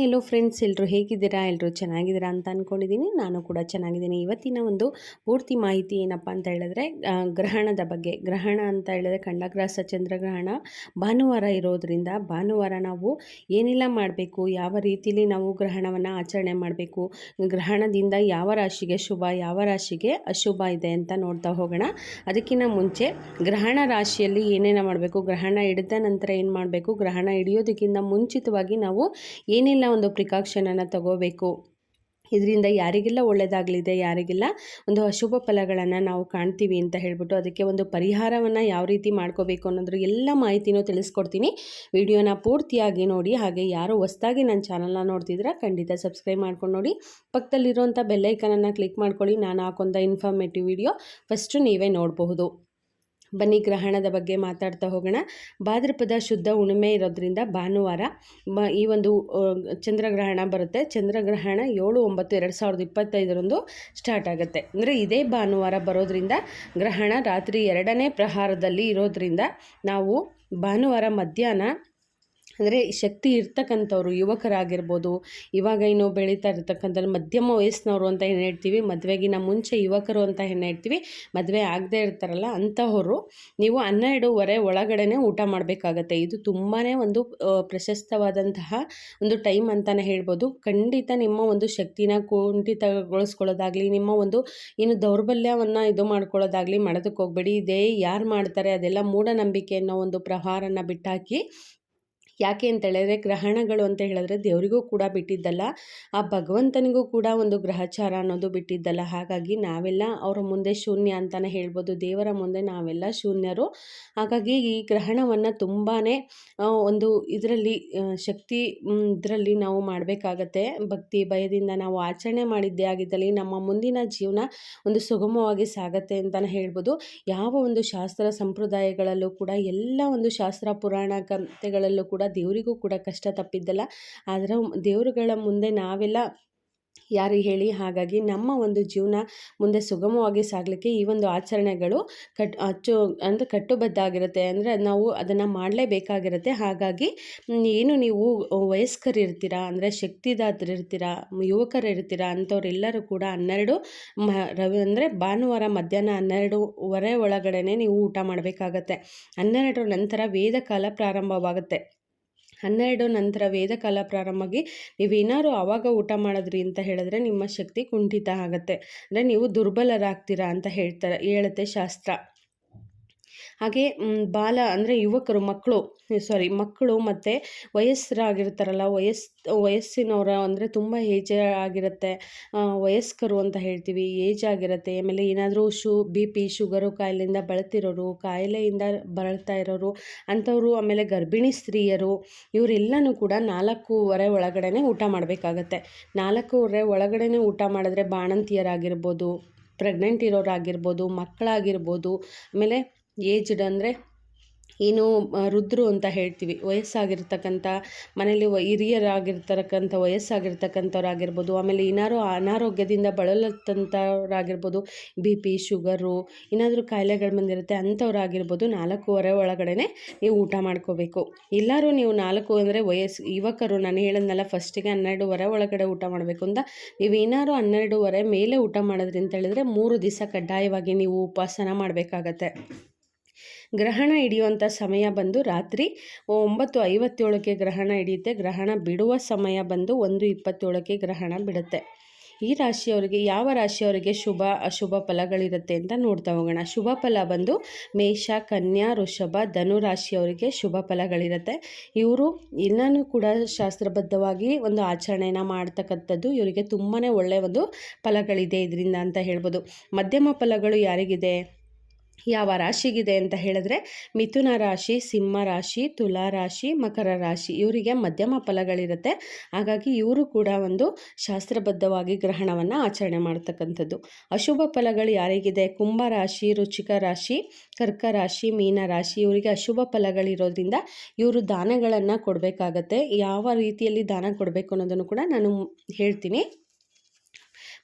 ಎಲ್ಲೋ friends, ಎಲ್ಲರೂ ಹೇಗಿದ್ದೀರಾ? ಎಲ್ಲರೂ ಚೆನ್ನಾಗಿದ್ದೀರಾ ಅಂತ ಅಂದ್ಕೊಂಡಿದ್ದೀನಿ. ನಾನು ಕೂಡ ಚೆನ್ನಾಗಿದ್ದೀನಿ. ಇವತ್ತಿನ ಒಂದು ಪೂರ್ತಿ ಮಾಹಿತಿ ಏನಪ್ಪ ಅಂತ ಹೇಳಿದ್ರೆ, ಗ್ರಹಣದ ಬಗ್ಗೆ. ಗ್ರಹಣ ಅಂತ ಹೇಳಿದ್ರೆ ಖಂಡಗ್ರಾಸ ಚಂದ್ರಗ್ರಹಣ ಭಾನುವಾರ ಇರೋದ್ರಿಂದ, ಭಾನುವಾರ ನಾವು ಏನೆಲ್ಲ ಮಾಡಬೇಕು, ಯಾವ ರೀತಿಯಲ್ಲಿ ನಾವು ಗ್ರಹಣವನ್ನು ಆಚರಣೆ ಮಾಡಬೇಕು, ಗ್ರಹಣದಿಂದ ಯಾವ ರಾಶಿಗೆ ಶುಭ, ಯಾವ ರಾಶಿಗೆ ಅಶುಭ ಇದೆ ಅಂತ ನೋಡ್ತಾ ಹೋಗೋಣ. ಅದಕ್ಕಿಂತ ಮುಂಚೆ ಗ್ರಹಣ ರಾಶಿಯಲ್ಲಿ ಏನೇನು ಮಾಡಬೇಕು, ಗ್ರಹಣ ಹಿಡಿದ ನಂತರ ಏನು ಮಾಡಬೇಕು, ಗ್ರಹಣ ಹಿಡಿಯೋದಕ್ಕಿಂತ ಮುಂಚಿತವಾಗಿ ನಾವು ಏನೆಲ್ಲ ಒಂದು ಪ್ರಿಕಾಷನನ್ನು ತಗೋಬೇಕು, ಇದರಿಂದ ಯಾರಿಗೆಲ್ಲ ಒಳ್ಳೆಯದಾಗಲಿದೆ, ಯಾರಿಗೆಲ್ಲ ಒಂದು ಅಶುಭ ಫಲಗಳನ್ನು ನಾವು ಕಾಣ್ತೀವಿ ಅಂತ ಹೇಳ್ಬಿಟ್ಟು ಅದಕ್ಕೆ ಒಂದು ಪರಿಹಾರವನ್ನು ಯಾವ ರೀತಿ ಮಾಡ್ಕೋಬೇಕು ಅನ್ನೋದ್ರ ಎಲ್ಲ ಮಾಹಿತಿನೂ ತಿಳಿಸ್ಕೊಡ್ತೀನಿ. ವಿಡಿಯೋನ ಪೂರ್ತಿಯಾಗಿ ನೋಡಿ. ಹಾಗೆ ಯಾರು ಹೊಸದಾಗಿ ನನ್ನ ಚಾನಲ್ನ ನೋಡ್ತಿದ್ರೆ ಖಂಡಿತ ಸಬ್ಸ್ಕ್ರೈಬ್ ಮಾಡ್ಕೊಂಡು ನೋಡಿ. ಪಕ್ಕದಲ್ಲಿರುವಂಥ ಬೆಲ್ಲೈಕನನ್ನು ಕ್ಲಿಕ್ ಮಾಡ್ಕೊಳ್ಳಿ. ನಾನು ಹಾಕೊಂಥ ಇನ್ಫಾರ್ಮೇಟಿವ್ ವಿಡಿಯೋ ಫಸ್ಟು ನೀವೇ ನೋಡಬಹುದು. ಬನ್ನಿ ಗ್ರಹಣದ ಬಗ್ಗೆ ಮಾತಾಡ್ತಾ ಹೋಗೋಣ. ಭಾದ್ರಪದ ಶುದ್ಧ ಹುಣ್ಣಿಮೆ ಇರೋದ್ರಿಂದ ಭಾನುವಾರ ಈ ಒಂದು ಚಂದ್ರಗ್ರಹಣ ಬರುತ್ತೆ. ಚಂದ್ರಗ್ರಹಣ 7/9/2025 ಸ್ಟಾರ್ಟ್ ಆಗುತ್ತೆ. ಅಂದರೆ ಇದೇ ಭಾನುವಾರ ಬರೋದ್ರಿಂದ ಗ್ರಹಣ ರಾತ್ರಿ 2ನೇ ಪ್ರಹಾರದಲ್ಲಿ ಇರೋದ್ರಿಂದ ನಾವು ಭಾನುವಾರ ಮಧ್ಯಾಹ್ನ, ಅಂದರೆ ಶಕ್ತಿ ಇರ್ತಕ್ಕಂಥವ್ರು, ಯುವಕರಾಗಿರ್ಬೋದು, ಇವಾಗ ಇನ್ನೂ ಬೆಳೀತಾ ಇರ್ತಕ್ಕಂಥ ಮಧ್ಯಮ ವಯಸ್ಸಿನವರು ಅಂತ ಏನು ಹೇಳ್ತೀವಿ, ಮದುವೆಗಿನ ಮುಂಚೆ ಯುವಕರು ಅಂತ ಏನು ಹೇಳ್ತೀವಿ, ಮದುವೆ ಆಗದೆ ಇರ್ತಾರಲ್ಲ ಅಂಥವರು, ನೀವು 12:30 ಒಳಗಡೆ ಊಟ ಮಾಡಬೇಕಾಗತ್ತೆ. ಇದು ತುಂಬಾ ಒಂದು ಪ್ರಶಸ್ತವಾದಂತಹ ಒಂದು ಟೈಮ್ ಅಂತಲೇ ಹೇಳ್ಬೋದು. ಖಂಡಿತ ನಿಮ್ಮ ಒಂದು ಶಕ್ತಿನ ಕುಂಠಿತಗೊಳಿಸ್ಕೊಳ್ಳೋದಾಗಲಿ, ನಿಮ್ಮ ಒಂದು ಏನು ದೌರ್ಬಲ್ಯವನ್ನು ಇದು ಮಾಡ್ಕೊಳ್ಳೋದಾಗಲಿ ಮಾಡೋದಕ್ಕೆ ಹೋಗಬೇಡಿ. ಇದೇ ಯಾರು ಮಾಡ್ತಾರೆ ಅದೆಲ್ಲ ಮೂಢನಂಬಿಕೆ ಅನ್ನೋ ಒಂದು ಪ್ರಹಾರನ ಬಿಟ್ಟಾಕಿ. ಯಾಕೆ ಅಂತ ಹೇಳಿದ್ರೆ, ಗ್ರಹಣಗಳು ಅಂತ ಹೇಳಿದ್ರೆ ದೇವರಿಗೂ ಕೂಡ ಬಿಟ್ಟಿದ್ದಲ್ಲ, ಆ ಭಗವಂತನಿಗೂ ಕೂಡ ಒಂದು ಗ್ರಹಚಾರ ಅನ್ನೋದು ಬಿಟ್ಟಿದ್ದಲ್ಲ. ಹಾಗಾಗಿ ನಾವೆಲ್ಲ ಅವರ ಮುಂದೆ ಶೂನ್ಯ ಅಂತಲೇ ಹೇಳ್ಬೋದು. ದೇವರ ಮುಂದೆ ನಾವೆಲ್ಲ ಶೂನ್ಯರು. ಹಾಗಾಗಿ ಈ ಗ್ರಹಣವನ್ನು ತುಂಬಾ ಒಂದು ಇದರಲ್ಲಿ ಶಕ್ತಿ ಇದರಲ್ಲಿ ನಾವು ಮಾಡಬೇಕಾಗತ್ತೆ. ಭಕ್ತಿ ಭಯದಿಂದ ನಾವು ಆಚರಣೆ ಮಾಡಿದ್ದೇ ಆಗಿದ್ದಲ್ಲಿ ನಮ್ಮ ಮುಂದಿನ ಜೀವನ ಒಂದು ಸುಗಮವಾಗಿ ಸಾಗತ್ತೆ ಅಂತಲೇ ಹೇಳ್ಬೋದು. ಯಾವ ಒಂದು ಶಾಸ್ತ್ರ ಸಂಪ್ರದಾಯಗಳಲ್ಲೂ ಕೂಡ, ಎಲ್ಲ ಒಂದು ಶಾಸ್ತ್ರ ಪುರಾಣ ಕಥೆಗಳಲ್ಲೂ ಕೂಡ ದೇವರಿಗೂ ಕೂಡ ಕಷ್ಟ ತಪ್ಪಿದ್ದಲ್ಲ. ಆದರೆ ದೇವರುಗಳ ಮುಂದೆ ನಾವೆಲ್ಲ ಯಾರಿಗೆ ಹೇಳಿ? ಹಾಗಾಗಿ ನಮ್ಮ ಒಂದು ಜೀವನ ಮುಂದೆ ಸುಗಮವಾಗಿ ಸಾಗಲಿಕ್ಕೆ ಈ ಒಂದು ಆಚರಣೆಗಳು ಕಟ್ಟುಬದ್ಧ ಆಗಿರುತ್ತೆ. ಅಂದರೆ ನಾವು ಅದನ್ನು ಮಾಡಲೇಬೇಕಾಗಿರುತ್ತೆ. ಹಾಗಾಗಿ ಏನು ನೀವು ವಯಸ್ಕರಿರ್ತೀರಾ, ಅಂದರೆ ಶಕ್ತಿದಾತರಿರ್ತೀರಾ, ಯುವಕರಿರ್ತೀರಾ ಅಂಥವ್ರೆಲ್ಲರೂ ಕೂಡ 12 ಅಂದರೆ ಭಾನುವಾರ ಮಧ್ಯಾಹ್ನ 12:30 ಒಳಗಡೆ ನೀವು ಊಟ ಮಾಡಬೇಕಾಗತ್ತೆ. 12 ನಂತರ ವೇದಕಾಲ ಪ್ರಾರಂಭವಾಗುತ್ತೆ. 12 ನಂತರ ವೇದಕಾಲ ಪ್ರಾರಂಭವಾಗಿ ನೀವೇನಾದ್ರು ಆವಾಗ ಊಟ ಮಾಡಿದ್ರಿ ಅಂತ ಹೇಳಿದ್ರೆ ನಿಮ್ಮ ಶಕ್ತಿ ಕುಂಠಿತ ಆಗುತ್ತೆ. ಅಂದರೆ ನೀವು ದುರ್ಬಲರಾಗ್ತೀರಾ ಅಂತ ಹೇಳುತ್ತೆ ಶಾಸ್ತ್ರ. ಹಾಗೆ ಅಂದರೆ ಯುವಕರು, ಮಕ್ಕಳು ಮತ್ತು ವಯಸ್ಸರಾಗಿರ್ತಾರಲ್ಲ, ವಯಸ್ಸಿನವರ ಅಂದರೆ ತುಂಬ ಏಜ್ ಆಗಿರುತ್ತೆ, ವಯಸ್ಕರು ಅಂತ ಹೇಳ್ತೀವಿ, ಏಜ್ ಆಗಿರುತ್ತೆ. ಆಮೇಲೆ ಏನಾದರೂ BP ಶುಗರು ಕಾಯಿಲೆಯಿಂದ ಕಾಯಿಲೆಯಿಂದ ಬಳಲ್ತಾ ಇರೋರು ಅಂಥವ್ರು, ಆಮೇಲೆ ಗರ್ಭಿಣಿ ಸ್ತ್ರೀಯರು, ಇವರೆಲ್ಲನೂ ಕೂಡ 4:30 ಒಳಗಡೆ ಊಟ ಮಾಡಬೇಕಾಗತ್ತೆ. 4:30 ಒಳಗಡೆ ಊಟ ಮಾಡಿದ್ರೆ ಬಾಣಂತಿಯರಾಗಿರ್ಬೋದು, ಪ್ರೆಗ್ನೆಂಟ್ ಇರೋರಾಗಿರ್ಬೋದು, ಮಕ್ಕಳಾಗಿರ್ಬೋದು, ಆಮೇಲೆ ಏಜ್ಡ್ ಅಂದರೆ ಏನು ವೃದ್ಧರು ಅಂತ ಹೇಳ್ತೀವಿ, ವಯಸ್ಸಾಗಿರ್ತಕ್ಕಂಥ ಮನೇಲಿ ಹಿರಿಯರಾಗಿರ್ತಕ್ಕಂಥ ವಯಸ್ಸಾಗಿರ್ತಕ್ಕಂಥವ್ರಾಗಿರ್ಬೋದು, ಆಮೇಲೆ ಏನಾದ್ರು ಅನಾರೋಗ್ಯದಿಂದ ಬಳಲತ್ತಂಥವ್ರಾಗಿರ್ಬೋದು, BP ಶುಗರು ಏನಾದರೂ ಕಾಯಿಲೆಗಳು ಬಂದಿರುತ್ತೆ ಅಂಥವ್ರಾಗಿರ್ಬೋದು, 4:30 ಒಳಗಡೆ ನೀವು ಊಟ ಮಾಡ್ಕೋಬೇಕು. ಎಲ್ಲರೂ ನೀವು 4 ಅಂದರೆ ಯುವಕರು, ನಾನು ಹೇಳಿದ್ನಲ್ಲ ಫಸ್ಟಿಗೆ 12:30 ಒಳಗಡೆ ಊಟ ಮಾಡಬೇಕು ಅಂತ. ನೀವೇನಾದ್ರು 12:30 ಮೇಲೆ ಊಟ ಮಾಡಿದ್ರಿ ಅಂತ ಹೇಳಿದ್ರೆ 3 ದಿವಸ ಕಡ್ಡಾಯವಾಗಿ ನೀವು ಉಪವಾಸನ ಮಾಡಬೇಕಾಗತ್ತೆ. ಗ್ರಹಣ ಹಿಡಿಯುವಂಥ ಸಮಯ ಬಂದು ರಾತ್ರಿ 9:57ಕ್ಕೆ ಗ್ರಹಣ ಹಿಡಿಯುತ್ತೆ. ಗ್ರಹಣ ಬಿಡುವ ಸಮಯ ಬಂದು 1:27ಕ್ಕೆ ಗ್ರಹಣ ಬಿಡುತ್ತೆ. ಈ ರಾಶಿಯವರಿಗೆ, ಯಾವ ರಾಶಿಯವರಿಗೆ ಶುಭ ಅಶುಭ ಫಲಗಳಿರುತ್ತೆ ಅಂತ ನೋಡ್ತಾ ಹೋಗೋಣ. ಶುಭ ಫಲ ಬಂದು ಮೇಷ, ಕನ್ಯಾ, ವೃಷಭ, ಧನು ರಾಶಿಯವರಿಗೆ ಶುಭ ಫಲಗಳಿರುತ್ತೆ. ಇವರು ಎಲ್ಲನೂ ಕೂಡ ಶಾಸ್ತ್ರಬದ್ಧವಾಗಿ ಒಂದು ಆಚರಣೆನ ಮಾಡ್ತಕ್ಕಂಥದ್ದು. ಇವರಿಗೆ ತುಂಬಾ ಒಳ್ಳೆಯ ಒಂದು ಫಲಗಳಿದೆ ಇದರಿಂದ ಅಂತ ಹೇಳ್ಬೋದು. ಮಧ್ಯಮ ಫಲಗಳು ಯಾರಿಗಿದೆ, ಯಾವ ರಾಶಿಗಿದೆ ಅಂತ ಹೇಳಿದ್ರೆ ಮಿಥುನ ರಾಶಿ, ಸಿಂಹ ರಾಶಿ, ತುಲಾ ರಾಶಿ, ಮಕರ ರಾಶಿ, ಇವರಿಗೆ ಮಧ್ಯಮ ಫಲಗಳಿರುತ್ತೆ. ಹಾಗಾಗಿ ಇವರು ಕೂಡ ಒಂದು ಶಾಸ್ತ್ರಬದ್ಧವಾಗಿ ಗ್ರಹಣವನ್ನು ಆಚರಣೆ ಮಾಡ್ತಕ್ಕಂಥದ್ದು. ಅಶುಭ ಫಲಗಳು ಯಾರಿಗಿದೆ, ಕುಂಭ ರಾಶಿ, ವೃಶ್ಚಿಕ ರಾಶಿ, ಕರ್ಕ ರಾಶಿ, ಮೀನ ರಾಶಿ, ಇವರಿಗೆ ಅಶುಭ ಫಲಗಳಿರೋದ್ರಿಂದ ಇವರು ದಾನಗಳನ್ನು ಕೊಡಬೇಕಾಗತ್ತೆ. ಯಾವ ರೀತಿಯಲ್ಲಿ ದಾನ ಕೊಡಬೇಕು ಅನ್ನೋದನ್ನು ಕೂಡ ನಾನು ಹೇಳ್ತೀನಿ.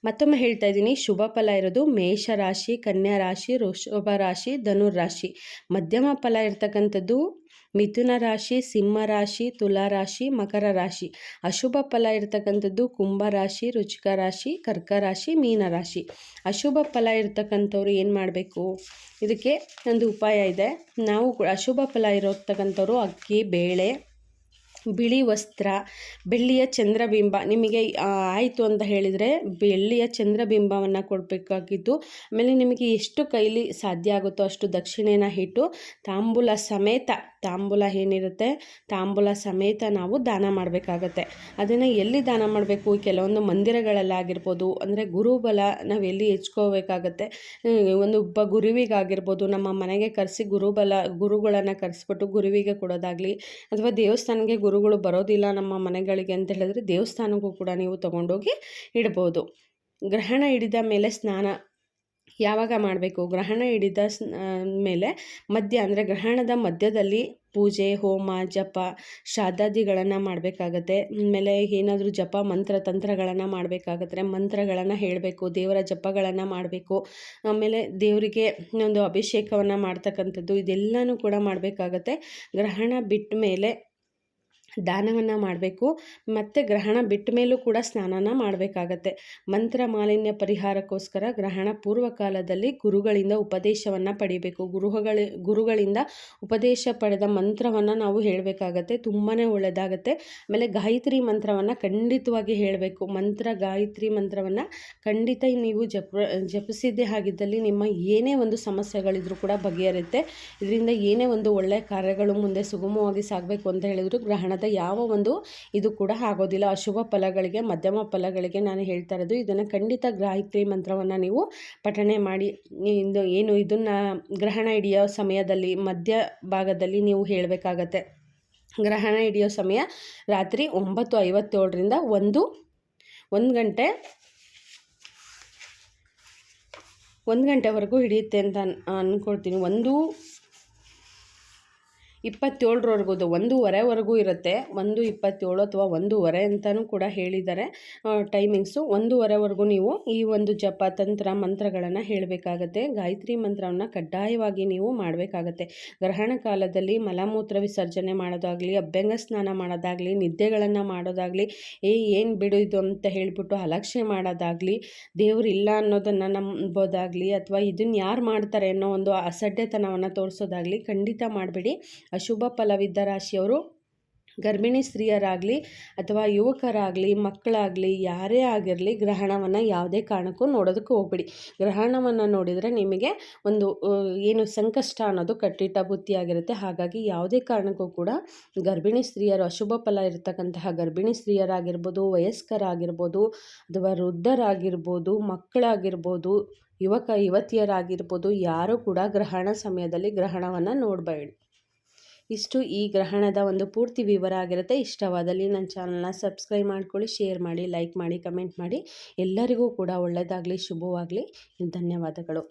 ಮತ್ತೊಮ್ಮೆ ಹೇಳ್ತಾ ಇದ್ದೀನಿ, ಶುಭ ಫಲ ಇರೋದು ಮೇಷರಾಶಿ, ಕನ್ಯಾ ರಾಶಿ, ವೃಷಭ ರಾಶಿ, ಧನುರ್ ರಾಶಿ. ಮಧ್ಯಮ ಫಲ ಇರ್ತಕ್ಕಂಥದ್ದು ಮಿಥುನ ರಾಶಿ, ಸಿಂಹ ರಾಶಿ, ತುಲಾ ರಾಶಿ, ಮಕರ ರಾಶಿ. ಅಶುಭ ಫಲ ಇರ್ತಕ್ಕಂಥದ್ದು ಕುಂಭ ರಾಶಿ, ವೃಶ್ಚಿಕ ರಾಶಿ, ಕರ್ಕ ರಾಶಿ, ಮೀನ ರಾಶಿ. ಅಶುಭ ಫಲ ಇರ್ತಕ್ಕಂಥವ್ರು ಏನು ಮಾಡಬೇಕು? ಇದಕ್ಕೆ ಒಂದು ಉಪಾಯ ಇದೆ. ನಾವು ಅಶುಭ ಫಲ ಇರತಕ್ಕಂಥವ್ರು ಅಕ್ಕಿ, ಬೇಳೆ, ಬಿಳಿ ವಸ್ತ್ರ, ಬೆಳ್ಳಿಯ ಚಂದ್ರಬಿಂಬ ನಿಮಗೆ ಆಯಿತು ಅಂತ ಹೇಳಿದರೆ ಬೆಳ್ಳಿಯ ಚಂದ್ರಬಿಂಬವನ್ನು ಕೊಡಬೇಕಾಗಿದ್ದು, ಆಮೇಲೆ ನಿಮಗೆ ಎಷ್ಟು ಕೈಲಿ ಸಾಧ್ಯ ಆಗುತ್ತೋ ಅಷ್ಟು ದಕ್ಷಿಣೆನ ಇಟ್ಟು ತಾಂಬೂಲ ಏನಿರುತ್ತೆ ತಾಂಬೂಲ ಸಮೇತ ನಾವು ದಾನ ಮಾಡಬೇಕಾಗತ್ತೆ. ಅದನ್ನು ಎಲ್ಲಿ ದಾನ ಮಾಡಬೇಕು? ಕೆಲವೊಂದು ಮಂದಿರಗಳಲ್ಲಾಗಿರ್ಬೋದು, ಅಂದರೆ ಗುರುಬಲ ನಾವು ಎಲ್ಲಿ ಹೆಚ್ಕೋಬೇಕಾಗತ್ತೆ. ಒಬ್ಬ ಗುರುವಿಗಾಗಿರ್ಬೋದು, ನಮ್ಮ ಮನೆಗೆ ಕರೆಸಿ ಗುರುಗಳನ್ನು ಕರೆಸ್ಬಿಟ್ಟು ಗುರುವಿಗೆ ಕೊಡೋದಾಗಲಿ, ಅಥವಾ ದೇವಸ್ಥಾನಕ್ಕೆ ಗುರುಗಳು ಬರೋದಿಲ್ಲ ನಮ್ಮ ಮನೆಗಳಿಗೆ ಅಂತ ಹೇಳಿದ್ರೆ ದೇವಸ್ಥಾನಕ್ಕೂ ಕೂಡ ನೀವು ತಗೊಂಡೋಗಿ ಇಡ್ಬೋದು. ಗ್ರಹಣ ಹಿಡಿದ ಮೇಲೆ ಸ್ನಾನ ಯಾವಾಗ ಮಾಡಬೇಕು? ಗ್ರಹಣ ಹಿಡಿದ ಮೇಲೆ ಅಂದರೆ ಗ್ರಹಣದ ಮಧ್ಯದಲ್ಲಿ ಪೂಜೆ, ಹೋಮ, ಜಪ, ಶ್ರಾದ್ದಾದಿಗಳನ್ನು ಮಾಡಬೇಕಾಗತ್ತೆ. ಆಮೇಲೆ ಏನಾದರೂ ಜಪ ತಂತ್ರಗಳನ್ನು ಮಾಡಬೇಕಾಗತ್ತೆ. ಮಂತ್ರಗಳನ್ನು ಹೇಳಬೇಕು, ದೇವರ ಜಪಗಳನ್ನು ಮಾಡಬೇಕು. ಆಮೇಲೆ ದೇವರಿಗೆ ಒಂದು ಅಭಿಷೇಕವನ್ನು ಮಾಡ್ತಕ್ಕಂಥದ್ದು ಇದೆಲ್ಲನೂ ಕೂಡ ಮಾಡಬೇಕಾಗತ್ತೆ. ಗ್ರಹಣ ಬಿಟ್ಟ ಮೇಲೆ ದಾನವನ್ನು ಮಾಡಬೇಕು. ಮತ್ತು ಗ್ರಹಣ ಬಿಟ್ಟ ಮೇಲೂ ಕೂಡ ಸ್ನಾನನ ಮಾಡಬೇಕಾಗತ್ತೆ. ಮಂತ್ರ ಮಾಲಿನ್ಯ ಪರಿಹಾರಕ್ಕೋಸ್ಕರ ಗ್ರಹಣ ಪೂರ್ವಕಾಲದಲ್ಲಿ ಗುರುಗಳಿಂದ ಉಪದೇಶವನ್ನು ಪಡಿಬೇಕು. ಗುರುಗಳಿಂದ ಉಪದೇಶ ಪಡೆದ ಮಂತ್ರವನ್ನು ನಾವು ಹೇಳಬೇಕಾಗತ್ತೆ. ತುಂಬಾ ಒಳ್ಳೆಯದಾಗತ್ತೆ. ಆಮೇಲೆ ಗಾಯತ್ರಿ ಮಂತ್ರವನ್ನು ಖಂಡಿತವಾಗಿ ಹೇಳಬೇಕು. ಗಾಯತ್ರಿ ಮಂತ್ರವನ್ನು ಖಂಡಿತ ನೀವು ಜಪಿಸಿದ್ದೇ ಆಗಿದ್ದಲ್ಲಿ ನಿಮ್ಮ ಏನೇ ಒಂದು ಸಮಸ್ಯೆಗಳಿದ್ರೂ ಕೂಡ ಬಗೆಹರುತ್ತೆ. ಇದರಿಂದ ಏನೇ ಒಂದು ಒಳ್ಳೆಯ ಕಾರ್ಯಗಳು ಮುಂದೆ ಸುಗಮವಾಗಿ ಸಾಗಬೇಕು ಅಂತ ಹೇಳಿದ್ರು ಗ್ರಹಣದ ಯಾವ ಒಂದು ಇದು ಕೂಡ ಆಗೋದಿಲ್ಲ. ಅಶುಭ ಫಲಗಳಿಗೆ, ಮಧ್ಯಮ ಫಲಗಳಿಗೆ ನಾನು ಹೇಳ್ತಾ ಇರೋದು. ಇದನ್ನು ಖಂಡಿತ ಗಾಯತ್ರಿ ಮಂತ್ರವನ್ನು ನೀವು ಪಠಣೆ ಮಾಡಿ. ಇದನ್ನು ಗ್ರಹಣ ಹಿಡಿಯೋ ಸಮಯದಲ್ಲಿ ಮಧ್ಯ ಭಾಗದಲ್ಲಿ ನೀವು ಹೇಳಬೇಕಾಗತ್ತೆ. ಗ್ರಹಣ ಹಿಡಿಯೋ ಸಮಯ ರಾತ್ರಿ 9:57ರಿಂದ 1 ಗಂಟೆವರೆಗೂ ಹಿಡಿಯುತ್ತೆ ಅಂತ ಅಂದ್ಕೊಳ್ತೀನಿ. 1:27ವರೆಗೂ 1:30ವರೆಗೂ ಇರುತ್ತೆ. 1:27 ಅಥವಾ 1:30 ಅಂತಲೂ ಕೂಡ ಹೇಳಿದ್ದಾರೆ ಟೈಮಿಂಗ್ಸು. 1:30ವರೆಗೂ ನೀವು ಈ ಒಂದು ಜಪ ತಂತ್ರ ಮಂತ್ರಗಳನ್ನು ಹೇಳಬೇಕಾಗತ್ತೆ. ಗಾಯತ್ರಿ ಮಂತ್ರವನ್ನು ಕಡ್ಡಾಯವಾಗಿ ನೀವು ಮಾಡಬೇಕಾಗತ್ತೆ. ಗ್ರಹಣ ಕಾಲದಲ್ಲಿ ಮಲಮೂತ್ರ ವಿಸರ್ಜನೆ ಮಾಡೋದಾಗಲಿ, ಅಭ್ಯಂಗ ಸ್ನಾನ ಮಾಡೋದಾಗಲಿ, ನಿದ್ದೆಗಳನ್ನು ಮಾಡೋದಾಗಲಿ, ಏನು ಬಿಡು ಇದು ಅಂತ ಹೇಳಿಬಿಟ್ಟು ಅಲಕ್ಷ್ಯ ಮಾಡೋದಾಗಲಿ, ದೇವರಿಲ್ಲ ಅನ್ನೋದನ್ನು ನಂಬೋದಾಗಲಿ, ಅಥವಾ ಇದನ್ನು ಯಾರು ಮಾಡ್ತಾರೆ ಅನ್ನೋ ಒಂದು ಅಸಡ್ಡೆತನವನ್ನು ತೋರಿಸೋದಾಗಲಿ ಖಂಡಿತ ಮಾಡಬೇಡಿ. ಅಶುಭ ಫಲವಿದ್ದ ರಾಶಿಯವರು ಗರ್ಭಿಣಿ ಸ್ತ್ರೀಯರಾಗಲಿ ಅಥವಾ ಯುವಕರಾಗಲಿ, ಮಕ್ಕಳಾಗಲಿ, ಯಾರೇ ಆಗಿರಲಿ ಗ್ರಹಣವನ್ನು ಯಾವುದೇ ಕಾರಣಕ್ಕೂ ನೋಡೋದಕ್ಕೆ ಹೋಗ್ಬೇಡಿ. ಗ್ರಹಣವನ್ನು ನೋಡಿದರೆ ನಿಮಗೆ ಒಂದು ಸಂಕಷ್ಟ ಅನ್ನೋದು ಕಟ್ಟಿಟ್ಟ ಬುತ್ತಿಯಾಗಿರುತ್ತೆ. ಹಾಗಾಗಿ ಯಾವುದೇ ಕಾರಣಕ್ಕೂ ಕೂಡ ಗರ್ಭಿಣಿ ಸ್ತ್ರೀಯರು, ಅಶುಭ ಫಲ ಇರತಕ್ಕಂತಹ ಗರ್ಭಿಣಿ ಸ್ತ್ರೀಯರಾಗಿರ್ಬೋದು, ವಯಸ್ಕರಾಗಿರ್ಬೋದು, ಅಥವಾ ವೃದ್ಧರಾಗಿರ್ಬೋದು, ಮಕ್ಕಳಾಗಿರ್ಬೋದು, ಯುವತಿಯರಾಗಿರ್ಬೋದು, ಯಾರೂ ಕೂಡ ಗ್ರಹಣ ಸಮಯದಲ್ಲಿ ಗ್ರಹಣವನ್ನು ನೋಡಬೇಡಿ. ಇಷ್ಟು ಈ ಗ್ರಹಣದ ಒಂದು ಪೂರ್ತಿ ವಿವರ ಆಗಿರುತ್ತೆ. ಇಷ್ಟವಾದಲ್ಲಿ ನನ್ನ ಚಾನಲ್ನ ಸಬ್ಸ್ಕ್ರೈಬ್ ಮಾಡ್ಕೊಳ್ಳಿ, ಶೇರ್ ಮಾಡಿ, ಲೈಕ್ ಮಾಡಿ, ಕಮೆಂಟ್ ಮಾಡಿ. ಎಲ್ಲರಿಗೂ ಕೂಡ ಒಳ್ಳೆಯದಾಗಲಿ, ಶುಭವಾಗಲಿ. ಧನ್ಯವಾದಗಳು.